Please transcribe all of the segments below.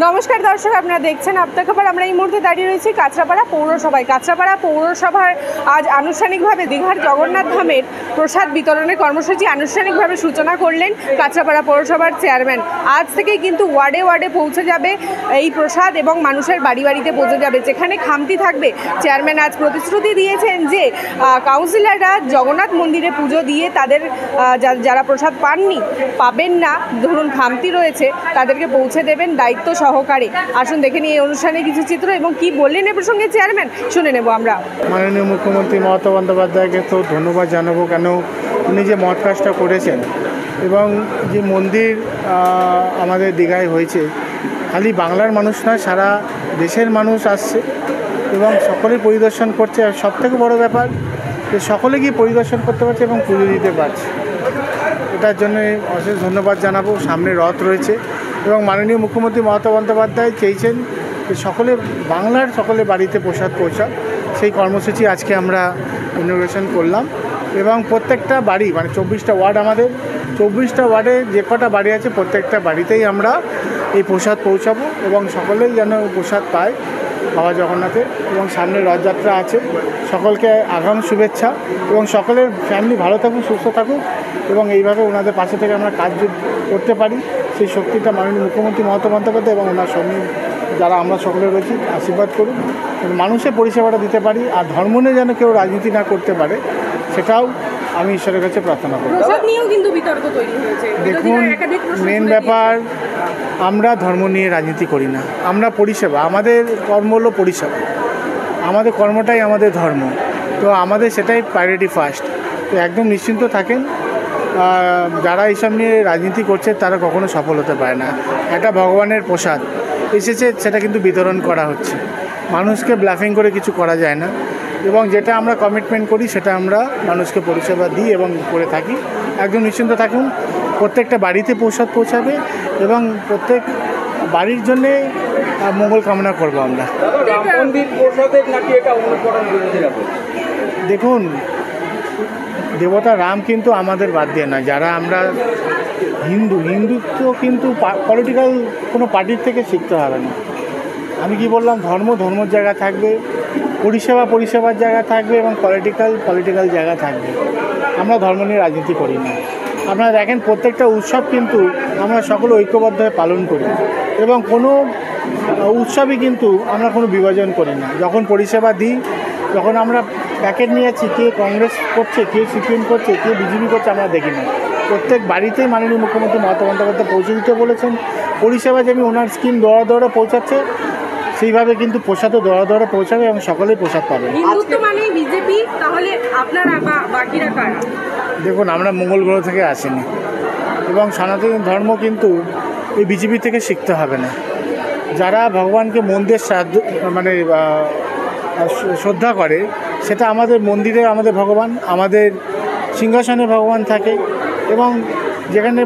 নমস্কার দর্শক, আপনারা দেখছেন আপনা খবর। আমরা এই মুহূর্তে দাঁড়িয়ে রয়েছি কাঁচরাপাড়া পৌরসভায়। কাঁচরাপাড়া পৌরসভার আজ আনুষ্ঠানিকভাবে দীঘার জগন্নাথ ধামের প্রসাদ বিতরণের কর্মসূচি আনুষ্ঠানিকভাবে সূচনা করলেন কাঁচরাপাড়া পৌরসভার চেয়ারম্যান। আজ থেকেই কিন্তু ওয়ার্ডে ওয়ার্ডে পৌঁছে যাবে এই প্রসাদ এবং মানুষের বাড়ি বাড়িতে পৌঁছে যাবে। যেখানে খামতি থাকবে, চেয়ারম্যান আজ প্রতিশ্রুতি দিয়েছেন যে কাউন্সিলররা জগন্নাথ মন্দিরে পুজো দিয়ে তাদের যারা প্রসাদ পাবেন না, ধরুন খামতি রয়েছে, তাদেরকে পৌঁছে দেবেন দায়িত্ব সহকারে। আসুন দেখে নিই এই অনুষ্ঠানে কিছু চিত্র এবং কি বললেন এ প্রসঙ্গে চেয়ারম্যান, শুনে নেব আমরা। মাননীয় মুখ্যমন্ত্রী মমতা বন্দ্যোপাধ্যায়কে তো ধন্যবাদ জানাবো, কেন উনি যে মহৎ কাজটা করেছেন এবং যে মন্দির আমাদের দীঘায় হয়েছে, খালি বাংলার মানুষ নয়, সারা দেশের মানুষ আসছে এবং সকলেই পরিদর্শন করছে। আর সবথেকে বড় ব্যাপার যে সকলে গিয়ে পরিদর্শন করতে পারছে এবং পুজো দিতে পারছে। এটার জন্য অশেষ ধন্যবাদ জানাবো। সামনে রথ রয়েছে এবং মাননীয় মুখ্যমন্ত্রী মমতা বন্দ্যোপাধ্যায় চেয়েছেন যে বাংলার সকলে বাড়িতে প্রসাদ পৌঁছাক। সেই কর্মসূচি আজকে আমরা ইনোগ্রেশন করলাম এবং প্রত্যেকটা বাড়ি, মানে 24টা ওয়ার্ড, আমাদের 24টা ওয়ার্ডে যে কটা বাড়ি আছে প্রত্যেকটা বাড়িতেই আমরা এই প্রসাদ পৌঁছাবো এবং সকলেই যেন প্রসাদ পায় বাবা জগন্নাথের। এবং সামনে রথযাত্রা আছে, সকলকে আগাম শুভেচ্ছা এবং সকলের ফ্যামিলি ভালো থাকুক, সুস্থ থাকুক এবং এইভাবে ওনাদের পাশে থেকে আমরা কাজ করতে পারি, সেই শক্তিটা মাননীয় মুখ্যমন্ত্রী মমতা বন্দ্যোপাধ্যায় এবং ওনার সঙ্গে যারা আমরা সকলে রয়েছি আশীর্বাদ করুন, মানুষের পরিষেবাটা দিতে পারি। আর ধর্ম নিয়ে যেন কেউ রাজনীতি না করতে পারে, সেটাও আমি ঈশ্বরের কাছে প্রার্থনা করি। দেখুন, মেন ব্যাপার, আমরা ধর্ম নিয়ে রাজনীতি করি না, আমরা পরিষেবা, আমাদের কর্ম হলো পরিষেবা, আমাদের কর্মটাই আমাদের ধর্ম, তো আমাদের সেটাই প্রায়োরিটি ফার্স্ট। তো একদম নিশ্চিন্ত থাকেন, যারা এইসব নিয়ে রাজনীতি করছে তারা কখনো সফল হতে পারে না। একটা ভগবানের প্রসাদ এসেছে, সেটা কিন্তু বিতরণ করা হচ্ছে, মানুষকে ব্লাফিং করে কিছু করা যায় না এবং যেটা আমরা কমিটমেন্ট করি সেটা আমরা মানুষকে পরিষেবা দিই এবং করে থাকি। একদম নিশ্চিন্ত থাকুন, প্রত্যেকটা বাড়িতে প্রসাদ পৌঁছাবে এবং প্রত্যেক বাড়ির জন্যে মঙ্গল কামনা করবো আমরা। দেখুন, দেবতা রাম কিন্তু আমাদের বাদ দিয়ে না, যারা আমরা হিন্দুত্ব কিন্তু পলিটিক্যাল কোনো পার্টির থেকে শিখতে হবে না। আমি কি বললাম, ধর্মের জায়গা থাকবে, পরিষেবার জায়গা থাকবে এবং পলিটিক্যাল জায়গা থাকবে। আমরা ধর্ম নিয়ে রাজনীতি করি না। আপনারা দেখেন, প্রত্যেকটা উৎসব কিন্তু আমরা সকলে ঐক্যবদ্ধভাবে পালন করি এবং কোনো উৎসবই কিন্তু আমরা কোনো বিভাজন করি না। যখন পরিষেবা দিই, যখন আমরা প্যাকেট নিয়ে যাচ্ছি, কে কংগ্রেস করছে, কে সিপিএম করছে, কে বিজেপি করছে, আমরা দেখি না। প্রত্যেক বাড়িতেই মাননীয় মুখ্যমন্ত্রী মমতা বন্দ্যোপাধ্যায় পৌঁছে দিতে বলেছেন। পরিষেবা যেমন ওনার স্কিম দৌড়া পৌঁছাচ্ছে, সেইভাবে কিন্তু প্রসাদও দৌড়া পৌঁছাবে এবং সকলেই প্রসাদ পাবে। দেখুন, আমরা মঙ্গল গ্রহ থেকে আসিনি এবং সনাতন ধর্ম কিন্তু এই বিজেপি থেকে শিখতে হবে না। যারা ভগবানকে মন্দিরে শ্রদ্ধা করে, সেটা আমাদের মন্দিরে আমাদের ভগবান, আমাদের সিংহাসনে ভগবান থাকে এবং যেখানে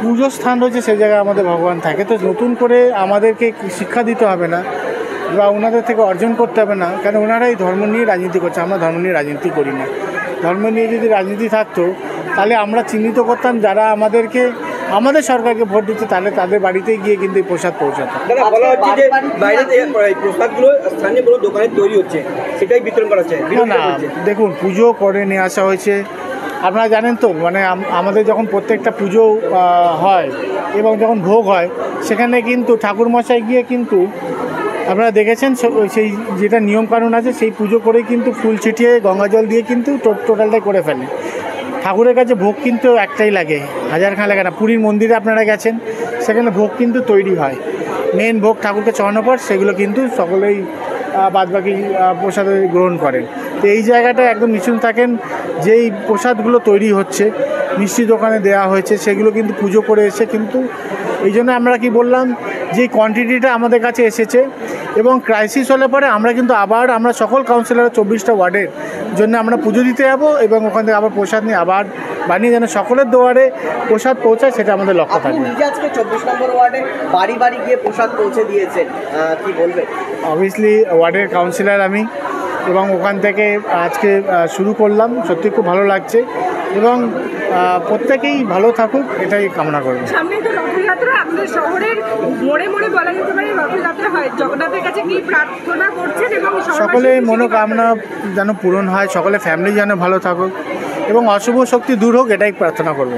পুজোর স্থান রয়েছে সেই জায়গায় আমাদের ভগবান থাকে। তো নতুন করে আমাদেরকে শিক্ষা দিতে হবে না বা ওনাদের থেকে অর্জন করতে হবে না, কেন ওনারাই ধর্ম নিয়ে রাজনীতি করছে, আমরা ধর্ম নিয়ে রাজনীতি করি না। ধর্ম নিয়ে যদি রাজনীতি থাকতো তাহলে আমরা চিহ্নিত করতাম যারা আমাদের সরকারকে ভোট দিচ্ছে, তাহলে তাদের বাড়িতে গিয়ে কিন্তু এই প্রসাদ পৌঁছাতো। না, দেখুন, পুজো করে নিয়ে আসা হয়েছে। আপনারা জানেন তো, মানে আমাদের যখন প্রত্যেকটা পুজো হয় এবং যখন ভোগ হয়, সেখানে কিন্তু ঠাকুরমশাই গিয়ে কিন্তু আপনারা দেখেছেন সেই যেটা নিয়মকানুন আছে, সেই পুজো করে কিন্তু ফুল ছিটিয়ে গঙ্গা জল দিয়ে কিন্তু টোটালটাই করে ফেলে। ঠাকুরের কাছে ভোগ কিন্তু একটাই লাগে, হাজারখান লাগে না। পুরীর মন্দিরে আপনারা গেছেন, সেখানে ভোগ কিন্তু তৈরি হয়, মেন ভোগ ঠাকুরকে চড়ানোর পর সেগুলো কিন্তু সকলেই বাদবাকি প্রসাদ গ্রহণ করেন। তো এই জায়গাটায় একদম নিশ্চিন্ত থাকেন, যেই প্রসাদগুলো তৈরি হচ্ছে, মিষ্টি দোকানে দেওয়া হয়েছে, সেগুলো কিন্তু পুজো করে এসে কিন্তু এই জন্য আমরা কি বললাম, যে কোয়ান্টিটিটা আমাদের কাছে এসেছে এবং ক্রাইসিস হলে পরে আমরা সকল কাউন্সিলর 24টা ওয়ার্ডের জন্য আমরা পুজো দিতে যাবো এবং ওখান থেকে আবার প্রসাদ নিয়ে আবার বানিয়ে যেন সকলের দুয়ারে প্রসাদ পৌঁছায়, সেটা আমাদের লক্ষ্য থাকবে। আজকে 24 নম্বর ওয়ার্ডে বাড়ি বাড়ি গিয়ে প্রসাদ পৌঁছে দিয়েছেন, কি বলবেন? অবভিয়াসলি ওয়ার্ডের কাউন্সিলর আমি এবং ওখান থেকে আজকে শুরু করলাম, সত্যি খুব ভালো লাগছে এবং প্রত্যেকেই ভালো থাকুক, এটাই কামনা করব। সামনে তো রথযাত্রা, আপনাদের শহরের মোড়ে মোড়ে জগন্নাথের কাছে কি প্রার্থনা করছেন এবং সকলে মনোকামনা যেন পূরণ হয়, সকলে ফ্যামিলি যেন ভালো থাকুক এবং অশুভ শক্তি দূর হোক, এটাই প্রার্থনা করব।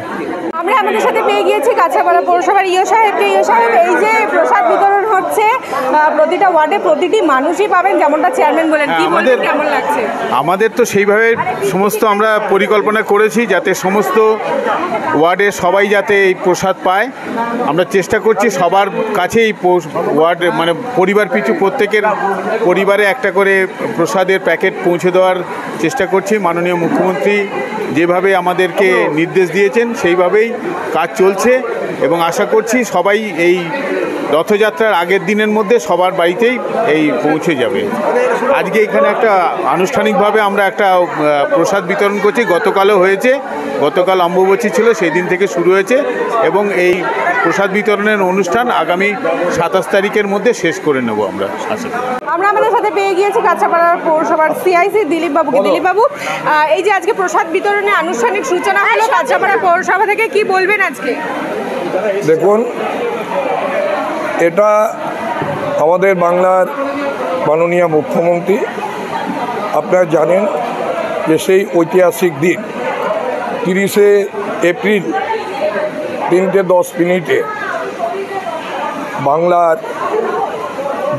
আমরা আমাদের সাথে পেয়ে গিয়েছি কাছড়াপাড়া পৌরসভার ইও সাহেবকে। ইও সাহেব, এই যে প্রসাদ বিতরণ হচ্ছে প্রতিটা ওয়ার্ডে প্রতিটি মানুষই পাবেন, যেমনটা চেয়ারম্যান বলেন, কি বলবেন, কেমন লাগছে? আমাদের তো সেইভাবে সমস্ত আমরা পরিকল্পনা করেছি যাতে সমস্ত ওয়ার্ডে সবাই যাতে এই প্রসাদ পায়। আমরা চেষ্টা করছি সবার কাছেই ওয়ার্ড মানে পরিবার পিছু প্রত্যেকের পরিবারে একটা করে প্রসাদের প্যাকেট পৌঁছে দেওয়ার চেষ্টা করছি। মাননীয় মুখ্যমন্ত্রী যেভাবে আমাদেরকে নির্দেশ দিয়েছেন সেইভাবেই কাজ চলছে এবং আশা করছি সবাই এই রথযাত্রার আগের দিনের মধ্যে সবার বাড়িতেই এই পৌঁছে যাবে। আজকে এখানে একটা আনুষ্ঠানিকভাবে আমরা একটা প্রসাদ বিতরণ করছি। গতকালও হয়েছে, গতকাল অম্বুবাচী ছিল, সেই দিন থেকে শুরু হয়েছে এবং এই প্রসাদ বিতরণের অনুষ্ঠান আগামী 27 তারিখের মধ্যে শেষ করে নেব আমরা আশা করি। আমরা আমাদের সাথে পেয়ে গিয়েছি কাছড়াপাড়া পৌরসভার সিআইসি দিলীপ বাবুকে। দিলীপ বাবু, এই যে আজকে প্রসাদ বিতরণের আনুষ্ঠানিক সূচনা হলো কাছড়াপাড়া পৌরসভা থেকে, কি বলবেন আজকে? দেখুন, এটা আমাদের বাংলার মাননীয় মুখ্যমন্ত্রী, আপনারা জানেন যে সেই ঐতিহাসিক দিন 30শে এপ্রিল 3:10 বাংলার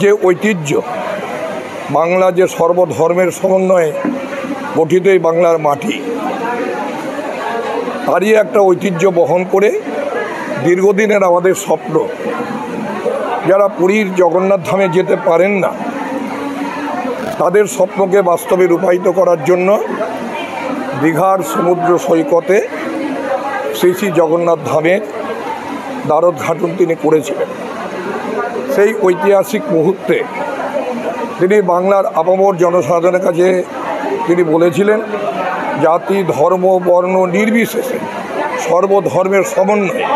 যে ঐতিহ্য, বাংলা যে সর্বধর্মের সমন্বয়ে গঠিত এই বাংলার মাটি, তারই একটা ঐতিহ্য বহন করে দীর্ঘদিনের আমাদের স্বপ্ন, যারা পুরীর জগন্নাথ ধামে যেতে পারেন না তাদের স্বপ্নকে বাস্তবে রূপায়িত করার জন্য দীঘার সমুদ্র সৈকতে শ্রী শ্রী জগন্নাথ ধামের দ্বারোদ্ঘাটন তিনি করেছিলেন। সেই ঐতিহাসিক মুহূর্তে তিনি বাংলার আপামর জনসাধারণের কাছে তিনি বলেছিলেন, জাতি ধর্ম বর্ণ নির্বিশেষে সর্বধর্মের সমন্বয়ে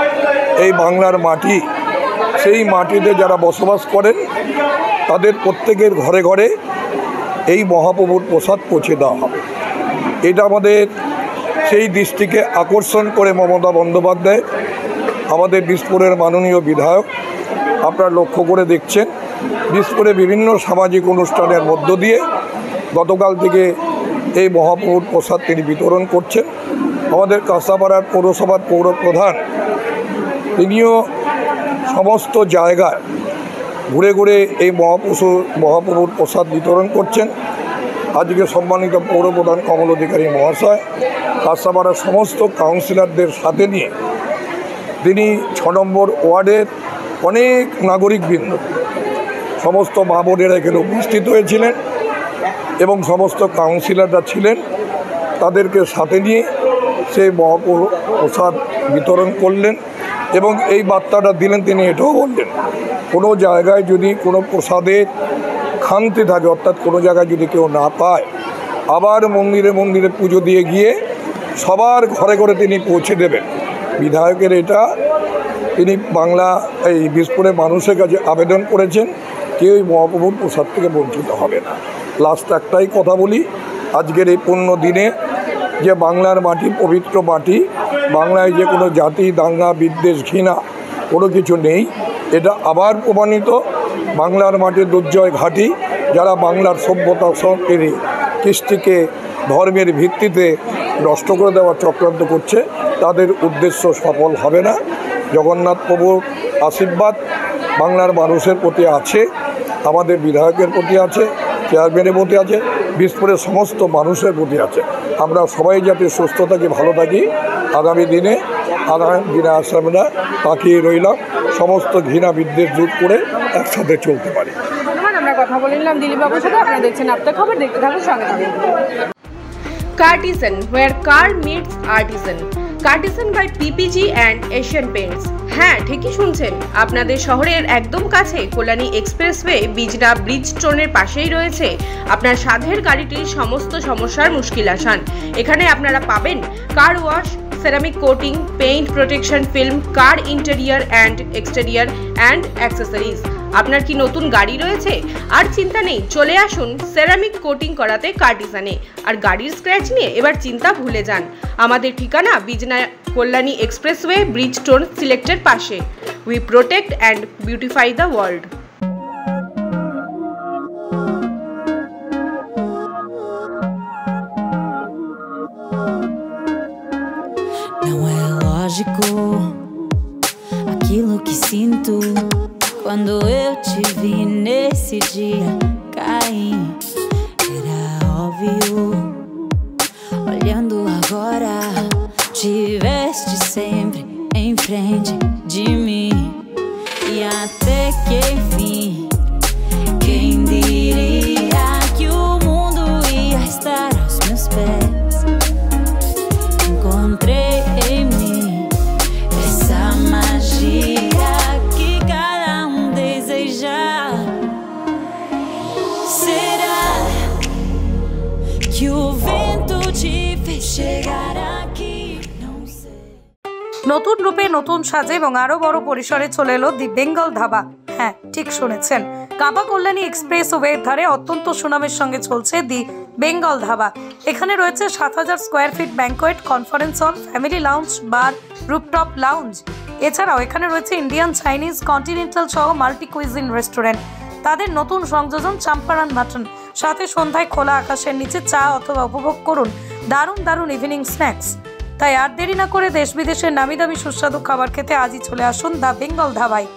এই বাংলার মাটি, সেই মাটিতে যারা বসবাস করেন তাদের প্রত্যেকের ঘরে ঘরে এই মহাপ্রভুর প্রসাদ পৌঁছে দেওয়া হবে। এটা আমাদের সেই দৃষ্টিকে আকর্ষণ করে মমতা বন্দ্যোপাধ্যায়, আমাদের বিশপুরের মাননীয় বিধায়ক, আপনারা লক্ষ্য করে দেখছেন বিশপুরে বিভিন্ন সামাজিক অনুষ্ঠানের মধ্য দিয়ে গতকাল থেকে এই মহাপ্রভুর প্রসাদ তিনি বিতরণ করছেন। আমাদের কাঁসাপাড়ার পৌরসভার পৌরপ্রধান তিনিও সমস্ত জায়গায় ঘুরে ঘুরে এই মহাপ্রভুর প্রসাদ বিতরণ করছেন। আজকে সম্মানিত পৌরপ্রধান কমল অধিকারী মহাশয় কাঁসাপাড়ার সমস্ত কাউন্সিলরদের সাথে নিয়ে তিনি 6 নম্বর ওয়ার্ডের অনেক নাগরিকবৃন্দ, সমস্ত মা বোনেরা এখানে উপস্থিত হয়েছিলেন এবং সমস্ত কাউন্সিলররা ছিলেন, তাদেরকে সাথে নিয়ে সেই মহাপ্রসাদ বিতরণ করলেন এবং এই বার্তাটা দিলেন। তিনি এটাও বললেন, কোনো জায়গায় যদি কোনো প্রসাদের খামতি থাকে, অর্থাৎ কোনো জায়গায় যদি কেউ না পায়, আবার মন্দিরে মন্দিরে পুজো দিয়ে গিয়ে সবার ঘরে ঘরে তিনি পৌঁছে দেবেন। বিধায়কের এটা তিনি বাংলা এই বিশপুরের মানুষের কাছে আবেদন করেছেন, কেউ মহাপ্রভুর প্রসাদ থেকে বঞ্চিত হবে না। লাস্ট একটাই কথা বলি, আজকের এই পুণ্য দিনে যে বাংলার মাটি পবিত্র মাটি, বাংলায় যে কোনো জাতি দাঙ্গা বিদ্বেষ ঘৃণা কোনো কিছু নেই, এটা আবার প্রমাণিত। বাংলার মাটির দুর্জয় ঘাঁটি, যারা বাংলার সভ্যতা সংস্কৃতি কৃষ্টিকে ধর্মের ভিত্তিতে নষ্ট করে দেওয়ার চক্রান্ত করছে, তাদের উদ্দেশ্য সফল হবে না। জগন্নাথ প্রভুর আশীর্বাদ বাংলার মানুষের প্রতি আছে, আমাদের বিধায়কের প্রতি আছে, চেয়ারম্যানের প্রতি আছে, বিশপুরের সমস্ত মানুষের প্রতি আছে। আমরা সবাই যাতে সুস্থ থাকি, ভালো থাকি, আগামী দিনে আমরা তাকিয়ে রইলাম, সমস্ত ঘৃণা বিদ্বেষ দূর করে একসাথে চলতে পারি। আমরা কথা বলে নিলাম দিলীপ বাবুর সাথে। আপনারা দেখছেন আপনার খবর, দেখতে থাকুন, সঙ্গে থাকুন। Cartesian, where car meets artisan. Cartesian by PPG and Asian Paints. হ্যাঁ, ঠিকই শুনছেন, আপনাদের শহরের একদম কাছে কল্যাণী এক্সপ্রেসওয়ে বিজনা ব্রিজ স্টোনের পাশেই রয়েছে আপনার সাধের গাড়িটির সমস্ত সমস্যার মুশকিল আসান। এখানে আপনারা পাবেন car wash, ceramic coating, paint protection film, car interior and exterior and accessories. আপনার কি নতুন গাড়ি রয়েছে? আর চিন্তা নেই, চলে আসুন সেরামিক কোটিং করাতে কার্টিসানে। আর গাড়ির স্ক্র্যাচ নিয়ে এবার চিন্তা ভুলে যান। আমাদের ঠিকানা বিজনা কল্যাণী এক্সপ্রেসওয়ে ব্রিজ স্টোন সিলেক্টের পাশে। We protect and beautify the world. mágico, aquilo que sinto quando eu te vi nesse dia cair. Era óbvio, olhando agora, tiveste sempre em frente de mim. E até que enfim, quem diria que o mundo ia estar aos meus pés? Encontrei em mim essa magia que cada deseja. Será que o vento te fez chegar aqui? Não sei. নতুন রূপে নতুন সাজে এবং আরো বড় পরিসরে চলে এলো দি বেঙ্গল ধাবা। হ্যাঁ, ঠিক শুনেছেন, কাঁপা কল্যাণী এক্সপ্রেস ওয়ের ধারে অত্যন্ত সুনামের সঙ্গে চলছে দি বেঙ্গল ধাবা। এখানে রয়েছে 7000 square feet banquet, conference hall, family lounge, bar, rooftop lounge. এছাড়াও এখানে রয়েছে ইন্ডিয়ান, চাইনিজ, কন্টিনেন্টাল সহ মাল্টি কুইজিন রেস্টুরেন্ট। তাদের নতুন সংযোজন চাম্পারান মাটন, সাথে সন্ধ্যায় খোলা আকাশের নিচে চা অথবা উপভোগ করুন দারুণ দারুণ ইভিনিং স্ন্যাক্স। তাই আর দেরি না করে দেশ বিদেশের নামি দামি সুস্বাদু খাবার খেতে আজই চলে আসুন দ্য বেঙ্গল ধাবায়।